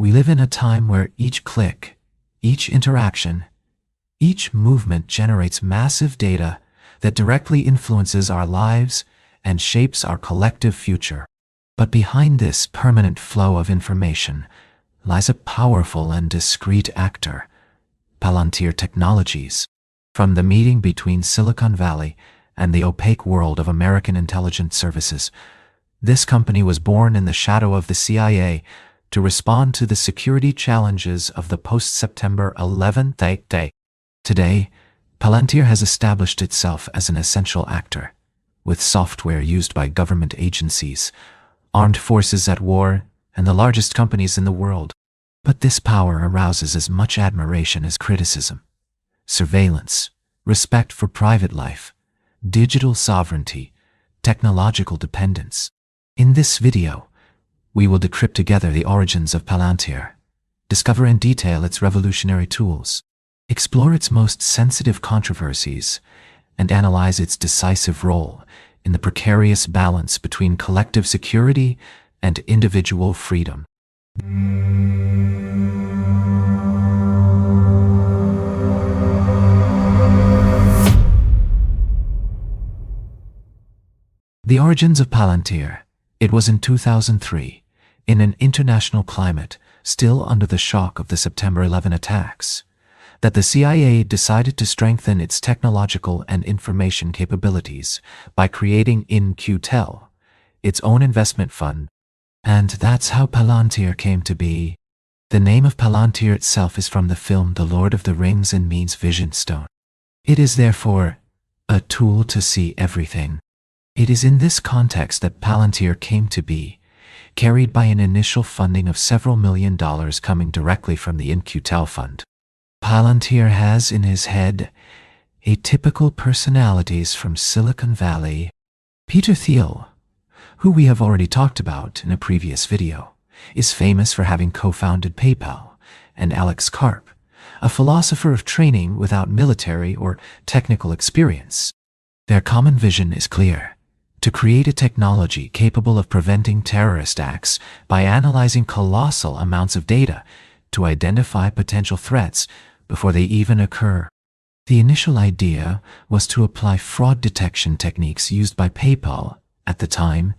We live in a time where each click, each interaction, each movement generates massive data that directly influences our lives and shapes our collective future. But behind this permanent flow of information lies a powerful and discreet actor, Palantir Technologies. From the meeting between Silicon Valley and the opaque world of American intelligence services, this company was born in the shadow of the CIA to respond to the security challenges of the post-September 11th day. Today, Palantir has established itself as an essential actor, with software used by government agencies, armed forces at war, and the largest companies in the world. But this power arouses as much admiration as criticism. Surveillance, respect for private life, digital sovereignty, technological dependence. In this video, we will decrypt together the origins of Palantir, discover in detail its revolutionary tools, explore its most sensitive controversies, and analyze its decisive role in the precarious balance between collective security and individual freedom. The origins of Palantir. It was in 2003, in an international climate still under the shock of the September 11 attacks, that the CIA decided to strengthen its technological and information capabilities by creating In-Q-Tel, its own investment fund. And that's how Palantir came to be. The name of Palantir itself is from the film The Lord of the Rings and means Vision Stone. It is therefore a tool to see everything. It is in this context that Palantir came to be, carried by an initial funding of several $1 million coming directly from the In-Q-Tel fund. Palantir has in his head atypical personalities from Silicon Valley. Peter Thiel, who we have already talked about in a previous video, is famous for having co-founded PayPal, and Alex Karp, a philosopher of training without military or technical experience. Their common vision is clear: to create a technology capable of preventing terrorist acts by analyzing colossal amounts of data to identify potential threats before they even occur. The initial idea was to apply fraud detection techniques used by PayPal at the time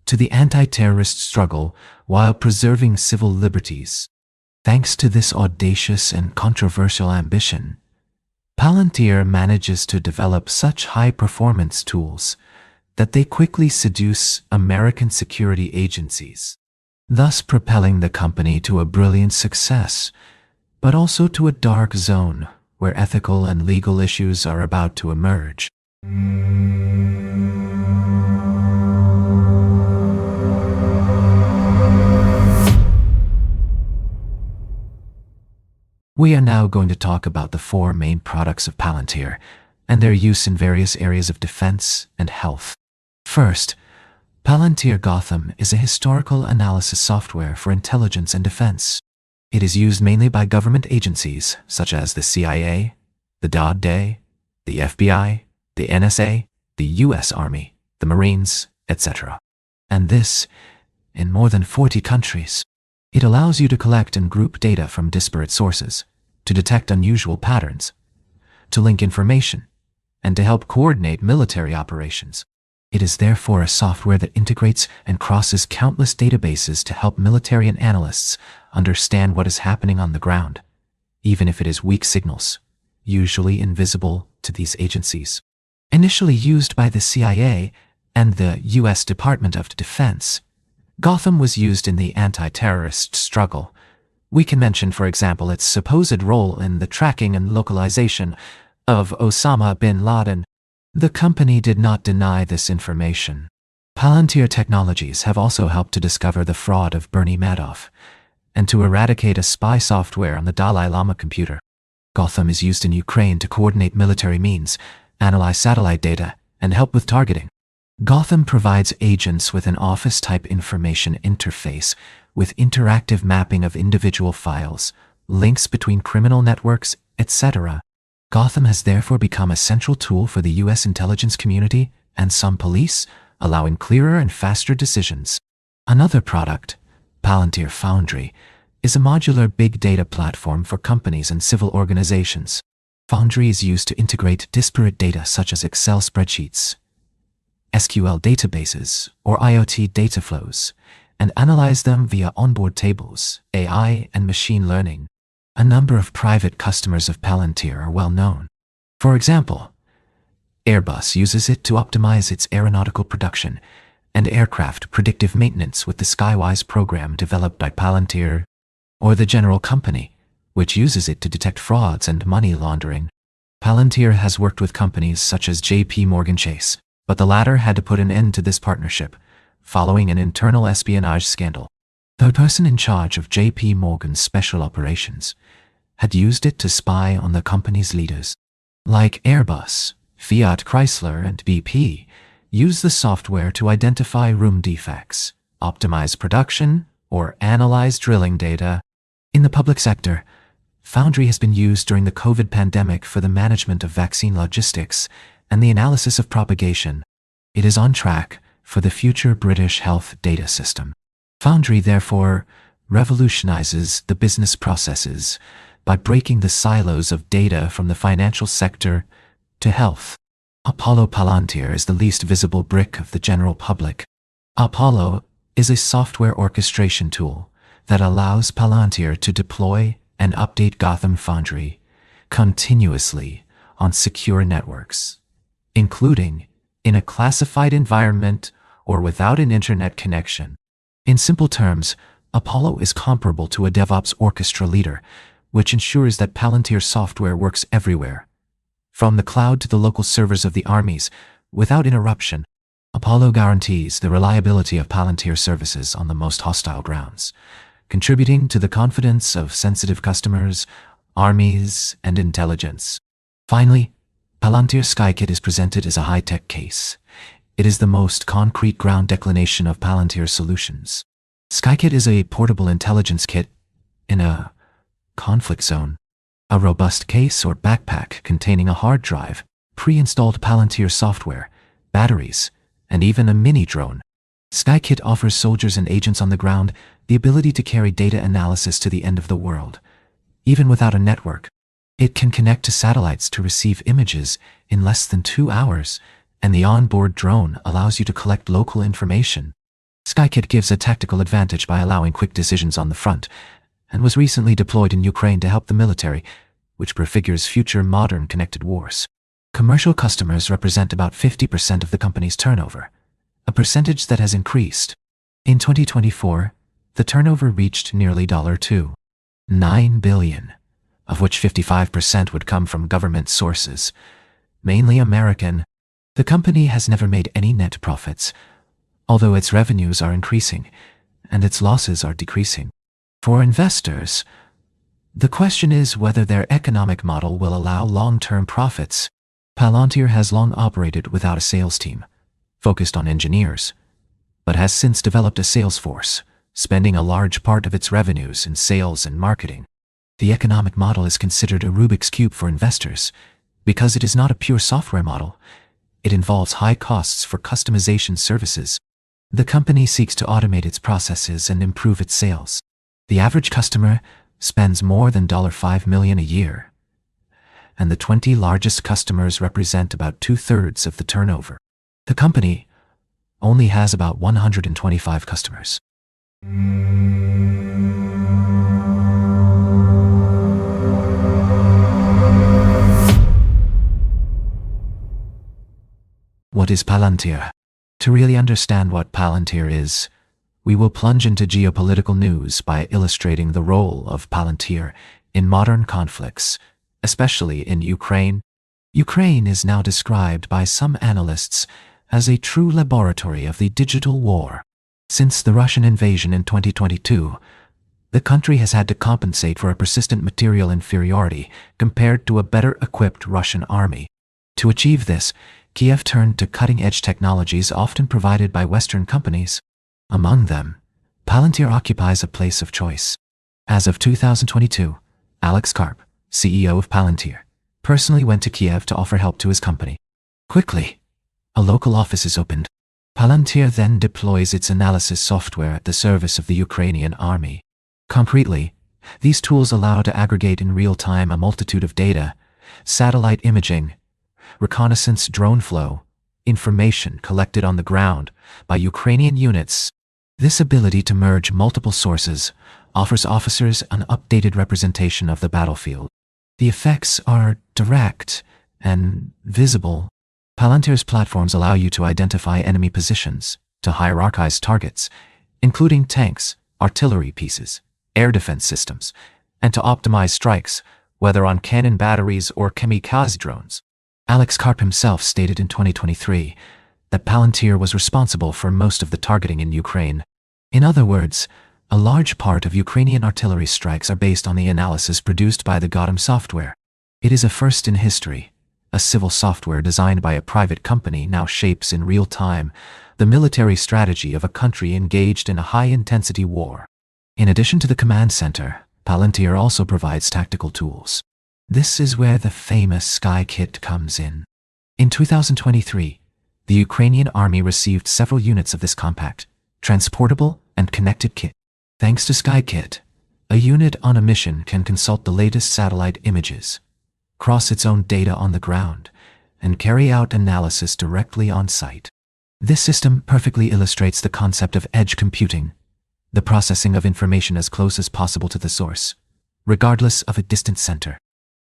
to the anti-terrorist struggle while preserving civil liberties. Thanks to this audacious and controversial ambition, Palantir manages to develop such high-performance tools that they quickly seduce American security agencies, thus propelling the company to a brilliant success, but also to a dark zone where ethical and legal issues are about to emerge. We are now going to talk about the four main products of Palantir and their use in various areas of defense and health. First, Palantir Gotham is a historical analysis software for intelligence and defense. It is used mainly by government agencies such as the CIA, the DoD, the FBI, the NSA, the US Army, the Marines, etc. And this in more than 40 countries. It allows you to collect and group data from disparate sources, to detect unusual patterns, to link information, and to help coordinate military operations. It is therefore a software that integrates and crosses countless databases to help military and analysts understand what is happening on the ground, even if it is weak signals, usually invisible to these agencies. Initially used by the CIA and the US Department of Defense, Gotham was used in the anti-terrorist struggle. We can mention, for example, its supposed role in the tracking and localization of Osama bin Laden. The company did not deny this information. Palantir Technologies have also helped to discover the fraud of Bernie Madoff and to eradicate a spy software on the Dalai Lama computer. Gotham is used in Ukraine to coordinate military means, analyze satellite data, and help with targeting. Gotham provides agents with an office-type information interface with interactive mapping of individual files, links between criminal networks, etc. Gotham has therefore become a central tool for the US intelligence community and some police, allowing clearer and faster decisions. Another product, Palantir Foundry, is a modular big data platform for companies and civil organizations. Foundry is used to integrate disparate data such as Excel spreadsheets, SQL databases, or IoT data flows, and analyze them via onboard tables, AI, and machine learning. A number of private customers of Palantir are well known. For example, Airbus uses it to optimize its aeronautical production and aircraft predictive maintenance with the Skywise program developed by Palantir, or the General Company, which uses it to detect frauds and money laundering. Palantir has worked with companies such as JP Morgan Chase, but the latter had to put an end to this partnership, following an internal espionage scandal. The person in charge of JP Morgan's special operations had used it to spy on the company's leaders. Like Airbus, Fiat Chrysler, and BP use the software to identify room defects, optimize production, or analyze drilling data. In the public sector, Foundry has been used during the COVID pandemic for the management of vaccine logistics and the analysis of propagation. It is on track for the future British health data system. Foundry, therefore, revolutionizes the business processes by breaking the silos of data from the financial sector to health. Apollo Palantir is the least visible brick of the general public. Apollo is a software orchestration tool that allows Palantir to deploy and update Gotham Foundry continuously on secure networks, including in a classified environment or without an internet connection. In simple terms, Apollo is comparable to a DevOps orchestra leader, which ensures that Palantir software works everywhere, from the cloud to the local servers of the armies, without interruption. Apollo guarantees the reliability of Palantir services on the most hostile grounds, contributing to the confidence of sensitive customers, armies, and intelligence. Finally, Palantir SkyKit is presented as a high-tech case. It is the most concrete ground declination of Palantir solutions. SkyKit is a portable intelligence kit in a conflict zone, a robust case or backpack containing a hard drive, pre-installed Palantir software, batteries, and even a mini drone. SkyKit offers soldiers and agents on the ground the ability to carry data analysis to the end of the world, even without a network. It can connect to satellites to receive images in less than 2 hours, and the onboard drone allows you to collect local information. SkyKit gives a tactical advantage by allowing quick decisions on the front, and was recently deployed in Ukraine to help the military, which prefigures future modern connected wars. Commercial customers represent about 50% of the company's turnover, a percentage that has increased. In 2024, the turnover reached nearly $2.9 billion, of which 55% would come from government sources, mainly American. The company has never made any net profits, although its revenues are increasing and its losses are decreasing. For investors, the question is whether their economic model will allow long-term profits. Palantir has long operated without a sales team, focused on engineers, but has since developed a sales force, spending a large part of its revenues in sales and marketing. The economic model is considered a Rubik's Cube for investors because it is not a pure software model. It involves high costs for customization services. The company seeks to automate its processes and improve its sales. The average customer spends more than $5 million a year, and the 20 largest customers represent about 2/3 of the turnover. The company only has about 125 customers. What is Palantir? To really understand what Palantir is, we will plunge into geopolitical news by illustrating the role of Palantir in modern conflicts, especially in Ukraine. Ukraine is now described by some analysts as a true laboratory of the digital war. Since the Russian invasion in 2022, the country has had to compensate for a persistent material inferiority compared to a better-equipped Russian army. To achieve this, Kiev turned to cutting-edge technologies often provided by Western companies. Among them, Palantir occupies a place of choice. As of 2022, Alex Karp, CEO of Palantir, personally went to Kiev to offer help to his company. Quickly, a local office is opened. Palantir then deploys its analysis software at the service of the Ukrainian army. Concretely, these tools allow to aggregate in real time a multitude of data, satellite imaging, reconnaissance drone flow, information collected on the ground by Ukrainian units. This ability to merge multiple sources offers officers an updated representation of the battlefield. The effects are direct and visible. Palantir's platforms allow you to identify enemy positions, to hierarchize targets, including tanks, artillery pieces, air defense systems, and to optimize strikes, whether on cannon batteries or kamikaze drones. Alex Karp himself stated in 2023 that Palantir was responsible for most of the targeting in Ukraine. In other words, a large part of Ukrainian artillery strikes are based on the analysis produced by the Gotham software. It is a first in history. A civil software designed by a private company now shapes in real time the military strategy of a country engaged in a high-intensity war. In addition to the command center, Palantir also provides tactical tools. This is where the famous Sky Kit comes in. In 2023, the Ukrainian army received several units of this compact, transportable, and connected kit. Thanks to Sky Kit, a unit on a mission can consult the latest satellite images, cross its own data on the ground, and carry out analysis directly on site. This system perfectly illustrates the concept of edge computing, the processing of information as close as possible to the source, regardless of a distant center.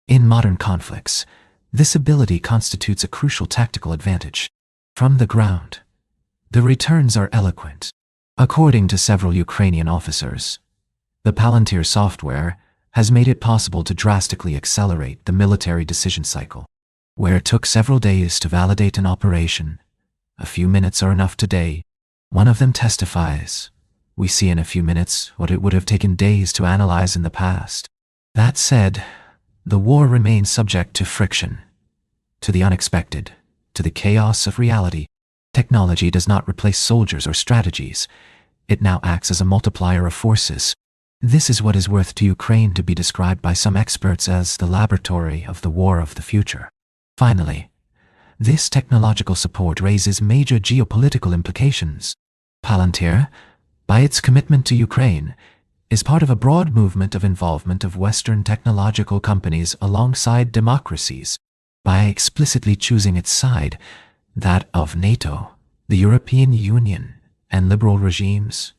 In modern conflicts, this ability constitutes a crucial tactical advantage. From the ground, the returns are eloquent. According to several Ukrainian officers, the Palantir software has made it possible to drastically accelerate the military decision cycle. Where it took several days to validate an operation, a few minutes are enough today. One of them testifies, "We see in a few minutes what it would have taken days to analyze in the past." That said, the war remains subject to friction, to the unexpected, to the chaos of reality. Technology does not replace soldiers or strategies. It now acts as a multiplier of forces. This is what is worth to Ukraine to be described by some experts as the laboratory of the war of the future. Finally, this technological support raises major geopolitical implications. Palantir, by its commitment to Ukraine, is part of a broad movement of involvement of Western technological companies alongside democracies. By explicitly choosing its side, that of NATO, the European Union, and liberal regimes,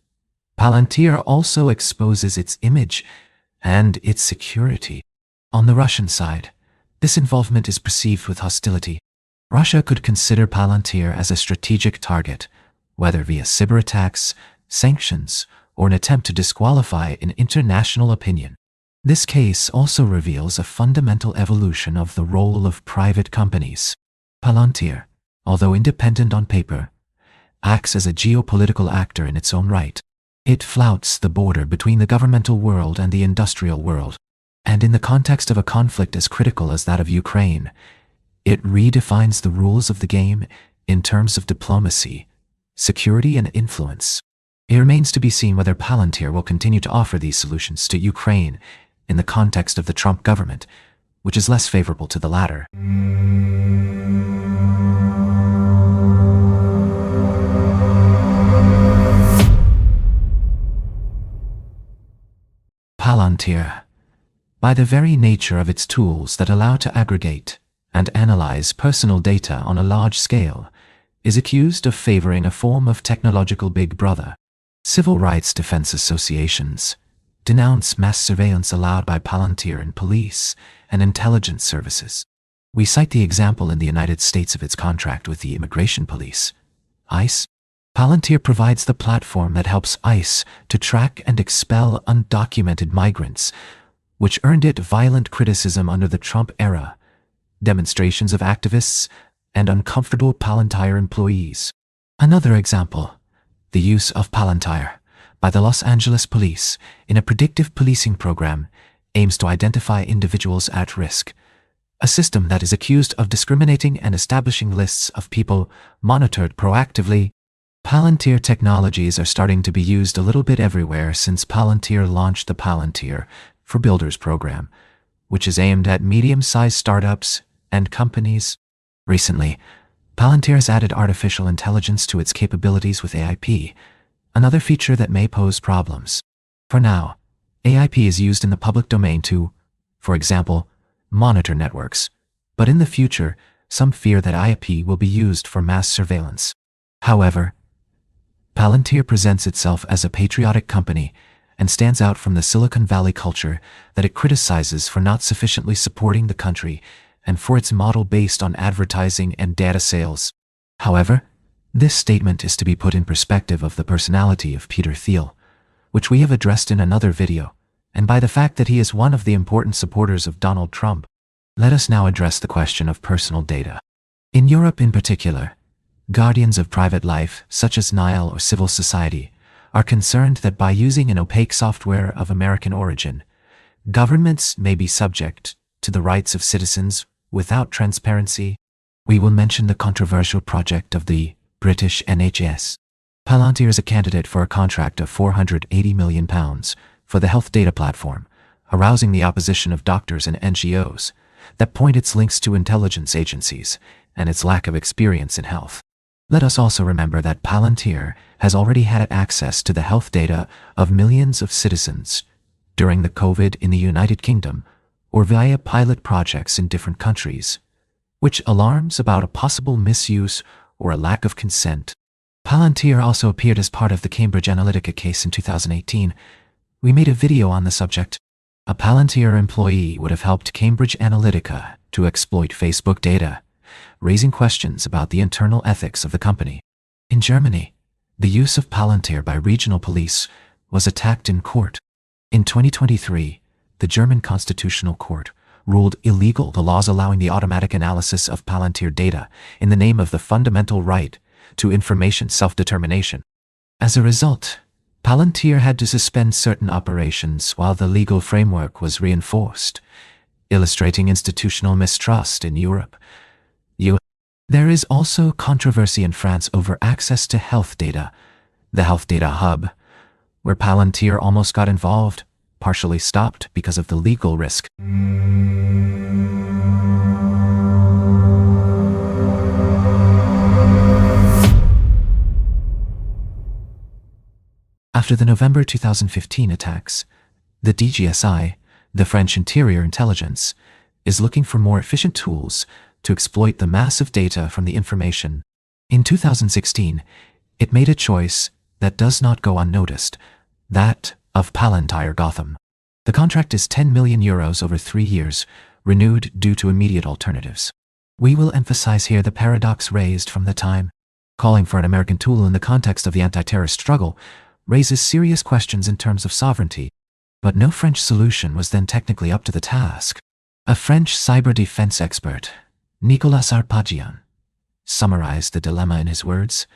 Palantir also exposes its image and its security. On the Russian side, this involvement is perceived with hostility. Russia could consider Palantir as a strategic target, whether via cyber attacks, sanctions, or an attempt to disqualify in international opinion. This case also reveals a fundamental evolution of the role of private companies. Palantir, although independent on paper, acts as a geopolitical actor in its own right. It flouts the border between the governmental world and the industrial world. And in the context of a conflict as critical as that of Ukraine, it redefines the rules of the game in terms of diplomacy, security, and influence. It remains to be seen whether Palantir will continue to offer these solutions to Ukraine in the context of the Trump government, which is less favorable to the latter. Palantir, by the very nature of its tools that allow to aggregate and analyze personal data on a large scale, is accused of favoring a form of technological Big Brother. Civil rights defense associations denounce mass surveillance allowed by Palantir in police and intelligence services. We cite the example in the United States of its contract with the Immigration Police, ICE. Palantir provides the platform that helps ICE to track and expel undocumented migrants, which earned it violent criticism under the Trump era, demonstrations of activists, and uncomfortable Palantir employees. Another example, the use of Palantir by the Los Angeles Police in a predictive policing program aims to identify individuals at risk, a system that is accused of discriminating and establishing lists of people monitored proactively. Palantir technologies are starting to be used a little bit everywhere since Palantir launched the Palantir for Builders program, which is aimed at medium-sized startups and companies. Recently, Palantir has added artificial intelligence to its capabilities with AIP, another feature that may pose problems. For now, AIP is used in the public domain to, for example, monitor networks, but in the future, some fear that AIP will be used for mass surveillance. However, Palantir presents itself as a patriotic company and stands out from the Silicon Valley culture that it criticizes for not sufficiently supporting the country and for its model based on advertising and data sales. However, this statement is to be put in perspective of the personality of Peter Thiel, which we have addressed in another video, and by the fact that he is one of the important supporters of Donald Trump. Let us now address the question of personal data. In Europe in particular, guardians of private life, such as NIL or civil society, are concerned that by using an opaque software of American origin, governments may be subject to the rights of citizens without transparency. We will mention the controversial project of the British NHS. Palantir is a candidate for a contract of £480 million for the health data platform, arousing the opposition of doctors and NGOs that point its links to intelligence agencies and its lack of experience in health. Let us also remember that Palantir has already had access to the health data of millions of citizens during the COVID in the United Kingdom or via pilot projects in different countries, which alarms about a possible misuse or a lack of consent. Palantir also appeared as part of the Cambridge Analytica case in 2018. We made a video on the subject. A Palantir employee would have helped Cambridge Analytica to exploit Facebook data, raising questions about the internal ethics of the company. In Germany, the use of Palantir by regional police was attacked in court. In 2023, the German Constitutional Court ruled illegal the laws allowing the automatic analysis of Palantir data in the name of the fundamental right to information self-determination. As a result, Palantir had to suspend certain operations while the legal framework was reinforced, illustrating institutional mistrust in Europe. There is also controversy in France over access to health data. The Health Data Hub, where Palantir almost got involved, partially stopped because of the legal risk. After the November 2015 attacks, the DGSI, the French Interior Intelligence, is looking for more efficient tools to exploit the massive data from the information. In 2016, it made a choice that does not go unnoticed, that of Palantir Gotham. The contract is €10 million over 3 years, renewed due to immediate alternatives. We will emphasize here the paradox raised from the time. Calling for an American tool in the context of the anti-terrorist struggle raises serious questions in terms of sovereignty, but no French solution was then technically up to the task. A French cyber defense expert, Nicolas Arpagian, summarized the dilemma in his words: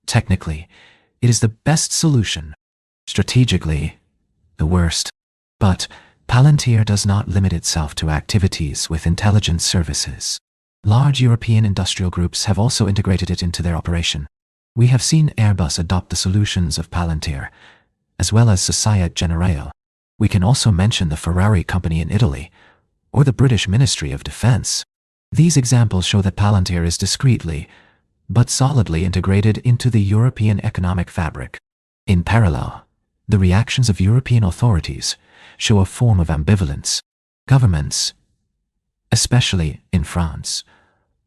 technically, it is the best solution. Strategically, the worst. But Palantir does not limit itself to activities with intelligence services. Large European industrial groups have also integrated it into their operation. We have seen Airbus adopt the solutions of Palantir, as well as Societe Generale. We can also mention the Ferrari company in Italy, or the British Ministry of Defense. These examples show that Palantir is discreetly, but solidly integrated into the European economic fabric. In parallel, the reactions of European authorities show a form of ambivalence. Governments, especially in France,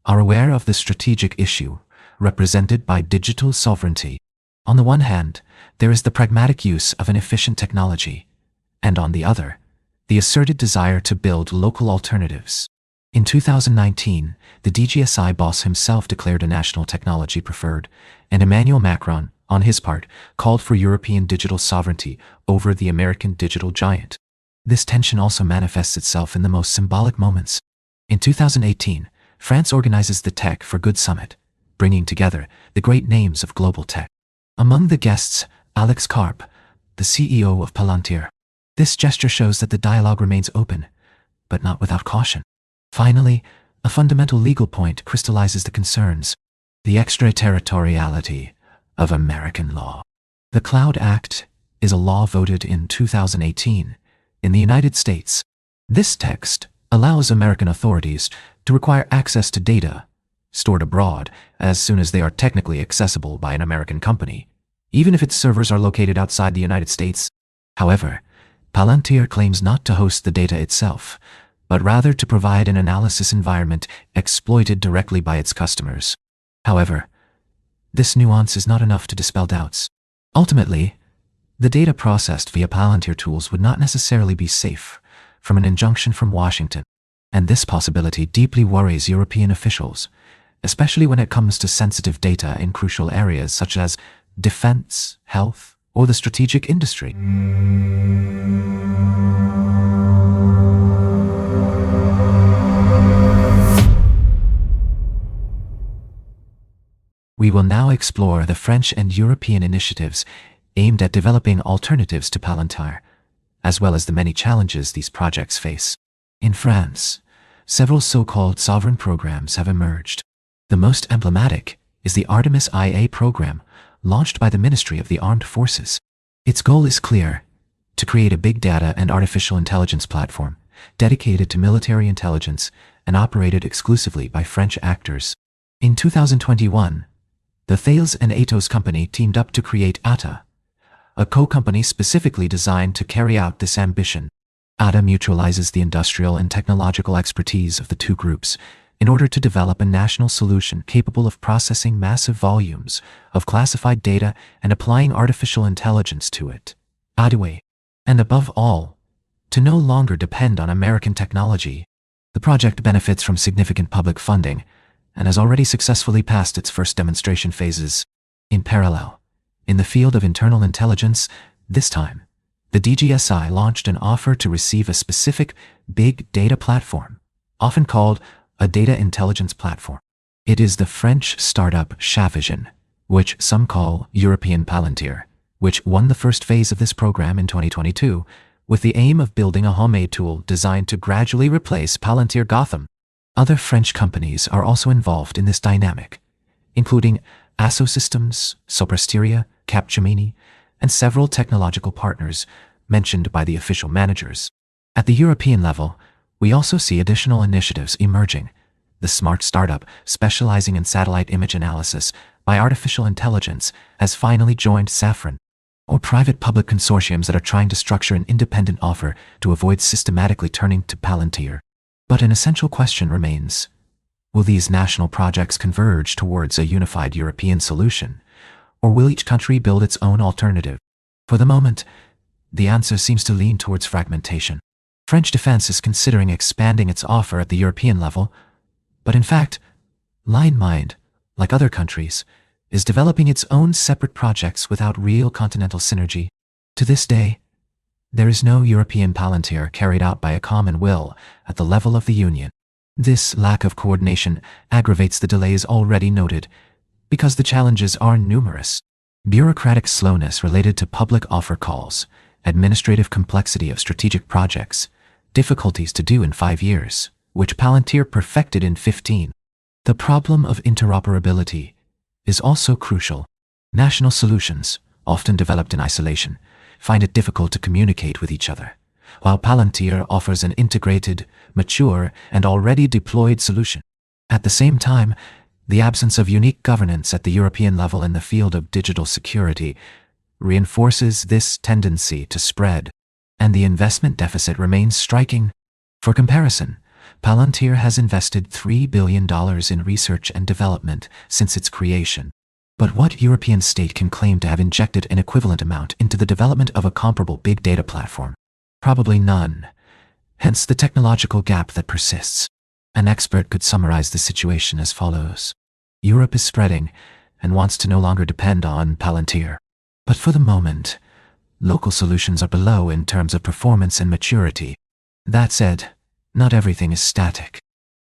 are aware of the strategic issue represented by digital sovereignty. On the one hand, there is the pragmatic use of an efficient technology, and on the other, the asserted desire to build local alternatives. In 2019, the DGSI boss himself declared a national technology preferred, and Emmanuel Macron, on his part, called for European digital sovereignty over the American digital giant. This tension also manifests itself in the most symbolic moments. In 2018, France organizes the Tech for Good Summit, bringing together the great names of global tech. Among the guests, Alex Karp, the CEO of Palantir. This gesture shows that the dialogue remains open, but not without caution. Finally, a fundamental legal point crystallizes the concerns: the extraterritoriality of American law. The Cloud Act is a law voted in 2018 in the United States. This text allows American authorities to require access to data stored abroad as soon as they are technically accessible by an American company, even if its servers are located outside the United States. However, Palantir claims not to host the data itself, but rather to provide an analysis environment exploited directly by its customers. However, this nuance is not enough to dispel doubts. Ultimately, the data processed via Palantir tools would not necessarily be safe from an injunction from Washington, and this possibility deeply worries European officials, especially when it comes to sensitive data in crucial areas such as defense, health, or the strategic industry. We will now explore the French and European initiatives aimed at developing alternatives to Palantir, as well as the many challenges these projects face. In France, several so-called sovereign programs have emerged. The most emblematic is the Artemis IA program, launched by the Ministry of the Armed Forces. Its goal is clear: to create a big data and artificial intelligence platform dedicated to military intelligence and operated exclusively by French actors. In 2021, the Thales and Atos company teamed up to create ATA, a co-company specifically designed to carry out this ambition. ATA mutualizes the industrial and technological expertise of the two groups in order to develop a national solution capable of processing massive volumes of classified data and applying artificial intelligence to it. And above all, to no longer depend on American technology. The project benefits from significant public funding and has already successfully passed its first demonstration phases. In parallel, in the field of internal intelligence, this time, the DGSI launched an offer to receive a specific big data platform, often called a data intelligence platform. It is the French startup Chavision, which some call European Palantir, which won the first phase of this program in 2022, with the aim of building a homemade tool designed to gradually replace Palantir Gotham. Other French companies are also involved in this dynamic, including Asso Systems, Soprasteria, Capgemini, and several technological partners mentioned by the official managers. At the European level, we also see additional initiatives emerging. The smart startup specializing in satellite image analysis by artificial intelligence has finally joined Safran, or private-public consortiums that are trying to structure an independent offer to avoid systematically turning to Palantir. But an essential question remains: will these national projects converge towards a unified European solution, or will each country build its own alternative? For the moment, the answer seems to lean towards fragmentation. French defense is considering expanding its offer at the European level, but in fact, LionMind, like other countries, is developing its own separate projects without real continental synergy. To this day, there is no European Palantir carried out by a common will at the level of the Union. This lack of coordination aggravates the delays already noted, because the challenges are numerous. Bureaucratic slowness related to public offer calls, administrative complexity of strategic projects, difficulties to do in 5 years, which Palantir perfected in 15. The problem of interoperability is also crucial. National solutions, often developed in isolation, find it difficult to communicate with each other, while Palantir offers an integrated, mature, and already deployed solution. At the same time, the absence of unique governance at the European level in the field of digital security reinforces this tendency to spread, and the investment deficit remains striking. For comparison, Palantir has invested $3 billion in research and development since its creation. But what European state can claim to have injected an equivalent amount into the development of a comparable big data platform? Probably none. Hence the technological gap that persists. An expert could summarize the situation as follows: Europe is spreading and wants to no longer depend on Palantir. But for the moment, local solutions are below in terms of performance and maturity. That said, not everything is static.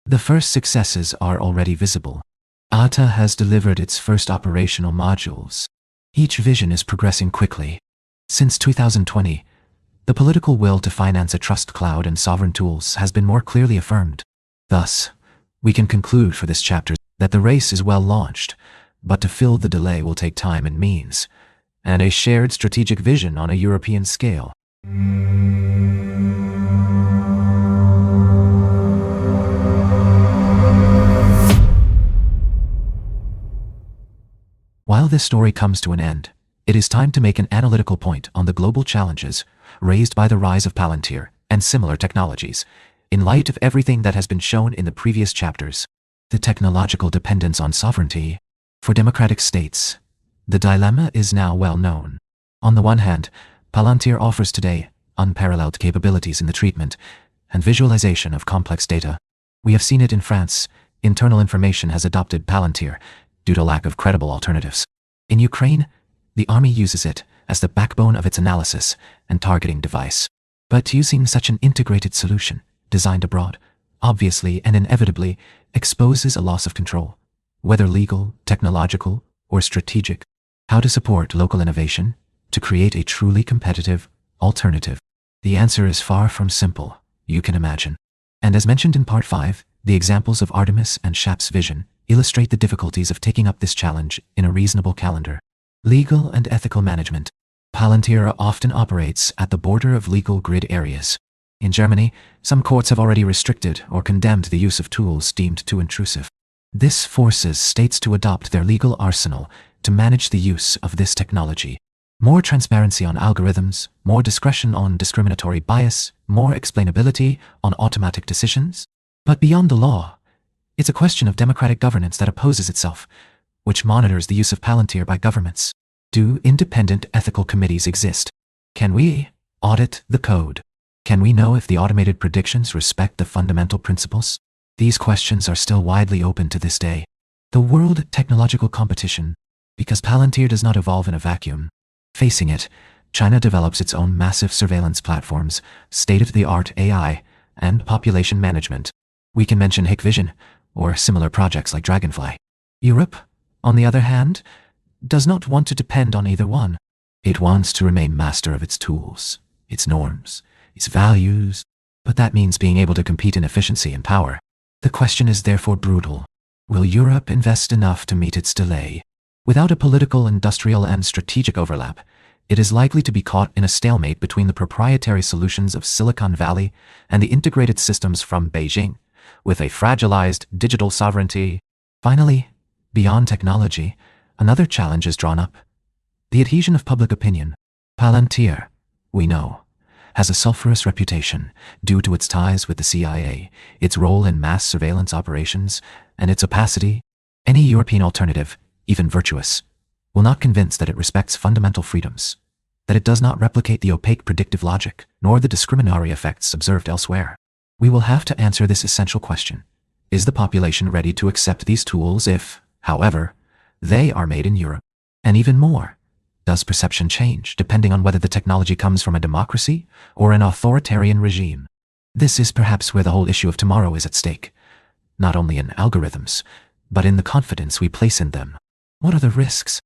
The first successes are already visible. ATA has delivered its first operational modules. Each vision is progressing quickly. Since 2020, the political will to finance a trust cloud and sovereign tools has been more clearly affirmed. Thus, we can conclude for this chapter that the race is well launched, but to fill the delay will take time and means, and a shared strategic vision on a European scale. While this story comes to an end, it is time to make an analytical point on the global challenges raised by the rise of Palantir and similar technologies. In light of everything that has been shown in the previous chapters, the technological dependence on sovereignty for democratic states, the dilemma is now well known. On the one hand, Palantir offers today unparalleled capabilities in the treatment and visualization of complex data. We have seen it in France. Internal information has adopted Palantir due to lack of credible alternatives. In Ukraine, the army uses it as the backbone of its analysis and targeting device. But using such an integrated solution, designed abroad, obviously and inevitably exposes a loss of control, whether legal, technological, or strategic. How to support local innovation to create a truly competitive alternative? The answer is far from simple, you can imagine. And as mentioned in Part 5, the examples of Artemis and Shap's vision illustrate the difficulties of taking up this challenge in a reasonable calendar. Legal and ethical management. Palantir often operates at the border of legal grid areas. In Germany, some courts have already restricted or condemned the use of tools deemed too intrusive. This forces states to adopt their legal arsenal to manage the use of this technology. More transparency on algorithms, more discretion on discriminatory bias, more explainability on automatic decisions. But beyond the law, it's a question of democratic governance that opposes itself, which monitors the use of Palantir by governments. Do independent ethical committees exist? Can we audit the code? Can we know if the automated predictions respect the fundamental principles? These questions are still widely open to this day. The world technological competition, because Palantir does not evolve in a vacuum. Facing it, China develops its own massive surveillance platforms, state-of-the-art AI, and population management. We can mention Hikvision, or similar projects like Dragonfly. Europe, on the other hand, does not want to depend on either one. It wants to remain master of its tools, its norms, its values, but that means being able to compete in efficiency and power. The question is therefore brutal. Will Europe invest enough to meet its delay? Without a political, industrial, and strategic overlap, it is likely to be caught in a stalemate between the proprietary solutions of Silicon Valley and the integrated systems from Beijing, with a fragilized digital sovereignty. Finally, beyond technology, another challenge is drawn up. The adhesion of public opinion. Palantir, we know, has a sulfurous reputation due to its ties with the CIA, its role in mass surveillance operations, and its opacity. Any European alternative, even virtuous, will not convince that it respects fundamental freedoms, that it does not replicate the opaque predictive logic, nor the discriminatory effects observed elsewhere. We will have to answer this essential question. Is the population ready to accept these tools if, however, they are made in Europe? And even more, does perception change depending on whether the technology comes from a democracy or an authoritarian regime? This is perhaps where the whole issue of tomorrow is at stake, not only in algorithms, but in the confidence we place in them. What are the risks?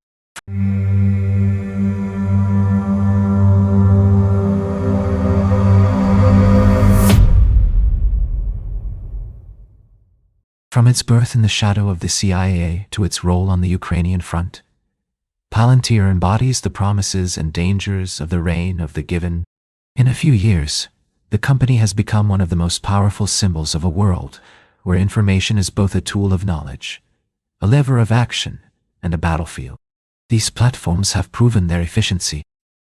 From its birth in the shadow of the CIA to its role on the Ukrainian front, Palantir embodies the promises and dangers of the reign of the given. In a few years, the company has become one of the most powerful symbols of a world where information is both a tool of knowledge, a lever of action, and a battlefield. These platforms have proven their efficiency.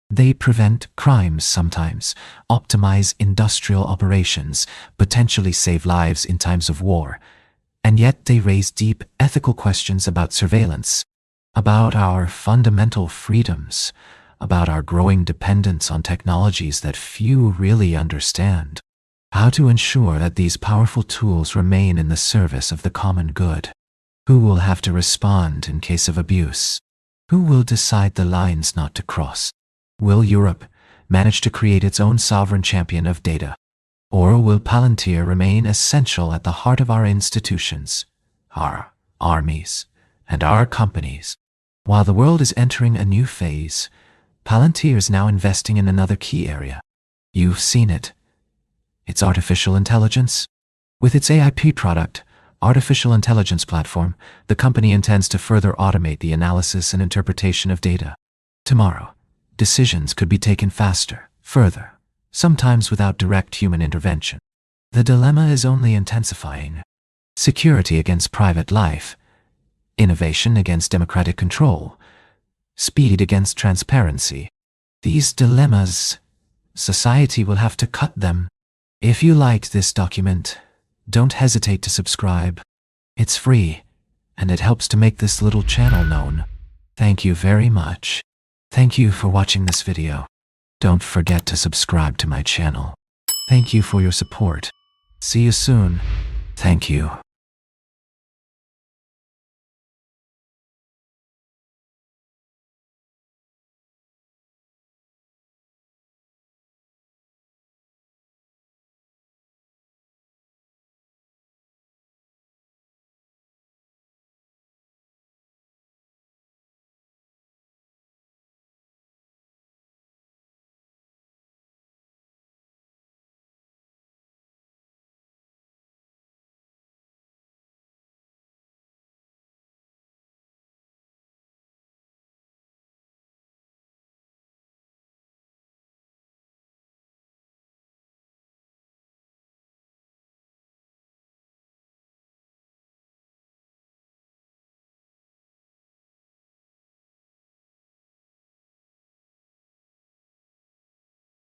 They prevent crimes sometimes, optimize industrial operations, potentially save lives in times of war, and yet they raise deep ethical questions about surveillance, about our fundamental freedoms, about our growing dependence on technologies that few really understand. How to ensure that these powerful tools remain in the service of the common good? Who will have to respond in case of abuse? Who will decide the lines not to cross? Will Europe manage to create its own sovereign champion of data? Or will Palantir remain essential at the heart of our institutions, our armies, and our companies? While the world is entering a new phase, Palantir is now investing in another key area. You've seen it. It's artificial intelligence. With its AIP product, Artificial Intelligence Platform, the company intends to further automate the analysis and interpretation of data. Tomorrow, decisions could be taken faster, further, sometimes without direct human intervention. The dilemma is only intensifying. Security against private life, innovation against democratic control, speed against transparency. These dilemmas society will have to cut them. If you liked this document, don't hesitate to subscribe. It's free, and it helps to make this little channel known. Thank you very much. Thank you for watching this video. Don't forget to subscribe to my channel. Thank you for your support. See you soon. Thank you.